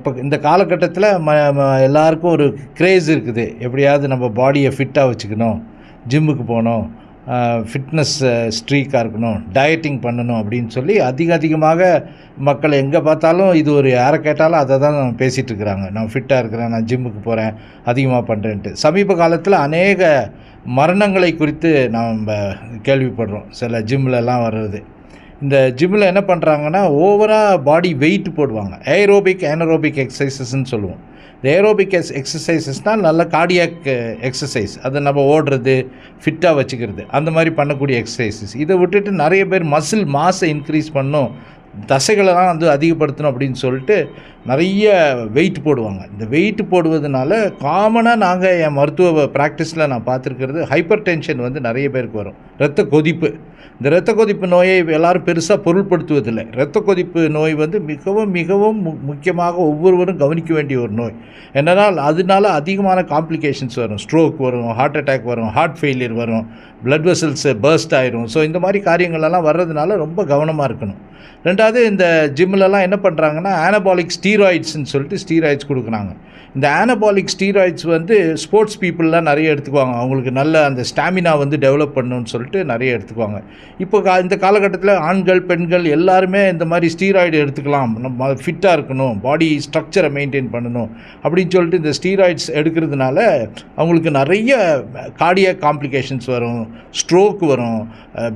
இப்போ இந்த காலகட்டத்தில் எல்லாருக்கும் ஒரு க்ரேஸ் இருக்குது. எப்படியாவது நம்ம பாடியை ஃபிட்டாக வச்சுக்கணும், ஜிம்முக்கு போகணும், ஃபிட்னஸ் ஸ்ட்ரீக்காக இருக்கணும், டயட்டிங் பண்ணணும் அப்படின்னு சொல்லி அதிகமாக மக்கள் எங்கே பார்த்தாலும் இது ஒரு யாரை கேட்டாலும் அதை தான் பேசிகிட்டு இருக்கிறாங்க. நான் ஃபிட்டாக இருக்கிறேன், நான் ஜிம்முக்கு போகிறேன், அதிகமாக பண்ணுறேன்ட்டு. சமீப காலத்தில் அநேக மரணங்களை குறித்து நாம் கேள்விப்படுறோம். சில ஜிம்லலாம் வர்றது. இந்த ஜிம்மில் என்ன பண்ணுறாங்கன்னா ஓவராக பாடி வெயிட் போடுவாங்க. ஏரோபிக் எக்ஸசைசஸ்ன்னு சொல்லுவோம். இந்த ஏரோபிக் எக்ஸசைசஸ்னால் நல்ல கார்டியாக் எக்ஸசைஸ், அதை நம்ம ஓடுறது, ஃபிட்டாக வச்சுக்கிறது, அந்த மாதிரி பண்ணக்கூடிய எக்ஸசைசஸ். இதை விட்டுட்டு நிறைய பேர் மசில் மாஸை இன்க்ரீஸ் பண்ணணும், தசைகளெல்லாம் வந்து அதிகப்படுத்தணும் அப்படின்னு சொல்லிட்டு நிறைய வெயிட் போடுவாங்க. இந்த வெயிட் போடுவதனால காமனாக நாங்கள் என் மருத்துவ ப்ராக்டிஸில் நான் பார்த்துருக்கிறது, ஹைப்பர் டென்ஷன் வந்து நிறைய பேருக்கு வரும். இரத்த கொதிப்பு. இந்த இரத்த கொதிப்பு நோயை எல்லோரும் பெருசாக பொருள்படுத்துவதில்லை. இரத்த கொதிப்பு நோய் வந்து மிகவும் முக்கியமாக ஒவ்வொருவரும் கவனிக்க வேண்டிய ஒரு நோய். என்னென்னால் அதனால அதிகமான காம்ப்ளிகேஷன்ஸ் வரும். ஸ்ட்ரோக் வரும், ஹார்ட் அட்டாக் வரும், ஹார்ட் ஃபெயிலியர் வரும், பிளட் வெசல்ஸ் பர்ஸ்ட் ஆயிரும். ஸோ இந்த மாதிரி காரியங்களெல்லாம் வர்றதுனால ரொம்ப கவனமாக இருக்கணும். ரெண்டாவது, இந்த ஜிம்லலாம் என்ன பண்ணுறாங்கன்னா ஆனபாலிக் ஸ்டீராய்ட்ஸ்ன்னு சொல்லிட்டு ஸ்டீராய்ட்ஸ் கொடுக்குறாங்க. இந்த ஆனபாலிக் ஸ்டீராய்ட்ஸ் வந்து ஸ்போர்ட்ஸ் பீப்புளெலாம் நிறைய எடுத்துக்குவாங்க. அவங்களுக்கு நல்ல அந்த ஸ்டாமினா வந்து டெவலப் பண்ணணும்னு சொல்லிட்டு நிறைய எடுத்துக்குவாங்க. இப்போ இந்த காலகட்டத்தில் ஆண்கள் பெண்கள் எல்லாருமே இந்த மாதிரி ஸ்டீராய்டு எடுத்துக்கலாம், நம்ம ஃபிட்டாக இருக்கணும், பாடி ஸ்ட்ரக்சரை மெயின்டைன் பண்ணணும் அப்படின்னு சொல்லிட்டு இந்த ஸ்டீராய்ட்ஸ் எடுக்கிறதுனால அவங்களுக்கு நிறைய கார்டியாக் காம்ப்ளிகேஷன்ஸ் வரும், ஸ்ட்ரோக் வரும்,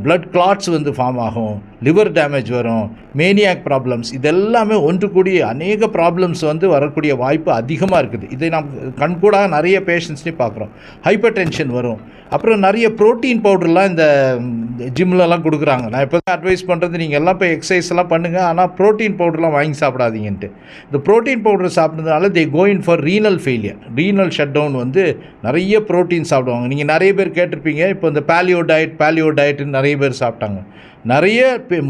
பிளட் கிளாட்ஸ் வந்து ஃபார்ம் ஆகும், லிவர் டேமேஜ் வரும், மேனியாக் ப்ராப்ளம்ஸ், இதெல்லாமே ஒன்று கூடிய அநேக ப்ராப்ளம்ஸ் வந்து வரக்கூடிய வாய்ப்பு அதிகமாக இருக்குது. இதை நாம் கண்கூடாக நிறைய பேஷண்ட்ஸ்லேயும் பார்க்குறோம். ஹைப்பர் டென்ஷன் வரும். அப்புறம் நிறைய ப்ரோட்டீன் பவுடர்லாம் இந்த ஜிம்லலாம் கொடுக்குறாங்க. நான் இப்போ அட்வைஸ் பண்ணுறது, நீங்கள் எல்லாம் இப்போ எக்ஸசைஸ் எல்லாம் பண்ணுங்கள், ஆனால் ப்ரோட்டீன் பவுடர்லாம் வாங்கி சாப்பிடாதீங்கன்ட்டு. இந்த ப்ரோட்டீன் பவுடர் சாப்பிட்றதுனால they going for renal failure, renal shut down. வந்து நிறைய ப்ரோட்டீன் சாப்பிடுவாங்க. நீங்கள் நிறைய பேர் கேட்டிருப்பீங்க, இப்போ இந்த பேலியோ டயட்னு நிறைய பேர் சாப்பிட்டாங்க. நிறைய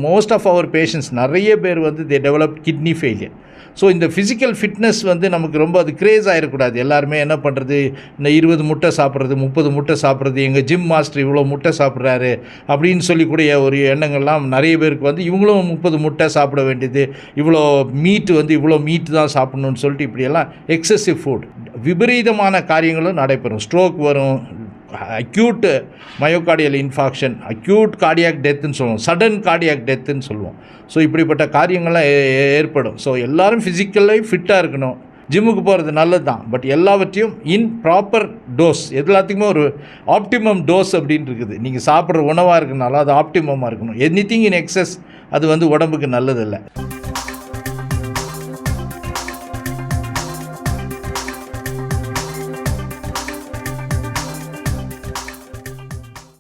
மோஸ்ட் ஆஃப் அவர் பேஷண்ட்ஸ் நிறைய பேர் வந்து தே டெவலப் கிட்னி ஃபெயிலியர். ஸோ இந்த ஃபிசிக்கல் ஃபிட்னஸ் வந்து நமக்கு ரொம்ப அது க்ரேஸ் ஆகிடக்கூடாது. எல்லாருமே என்ன பண்ணுறது, இந்த 20 முட்டை சாப்பிட்றது, 30 முட்டை சாப்பிட்றது, எங்கள் ஜிம் மாஸ்டர் இவ்வளோ முட்டை சாப்பிட்றாரு அப்படின்னு சொல்லிக்கூடிய ஒரு எண்ணங்கள்லாம் நிறைய பேருக்கு வந்து இவங்களும் 30 முட்டை சாப்பிட வேண்டியது, இவ்வளோ மீட்டு தான் சாப்பிடணும்னு சொல்லிட்டு இப்படியெல்லாம் எக்ஸசிவ் ஃபுட், விபரீதமான காரியங்களும் நடைபெறும். ஸ்ட்ரோக் வரும், acute myocardial infarction, acute cardiac டெத்துன்னு சொல்லுவோம், சடன் கார்டியாக் டெத்துன்னு சொல்லுவோம். ஸோ இப்படிப்பட்ட காரியங்கள்லாம் ஏற்படும். ஸோ எல்லோரும் ஃபிசிக்கலாக ஃபிட்டாக இருக்கணும். ஜிம்முக்கு போகிறது நல்லது தான், பட் எல்லாவற்றையும் இன் ப்ராப்பர் டோஸ், எல்லாத்துக்குமே ஒரு ஆப்டிமம் டோஸ் அப்படின்னு இருக்குது. நீங்கள் சாப்பிட்ற உணவாக இருக்கனால அது ஆப்டிமமாக இருக்கணும். எனிதிங் இன் எக்ஸஸ் அது வந்து உடம்புக்கு நல்லதில்லை.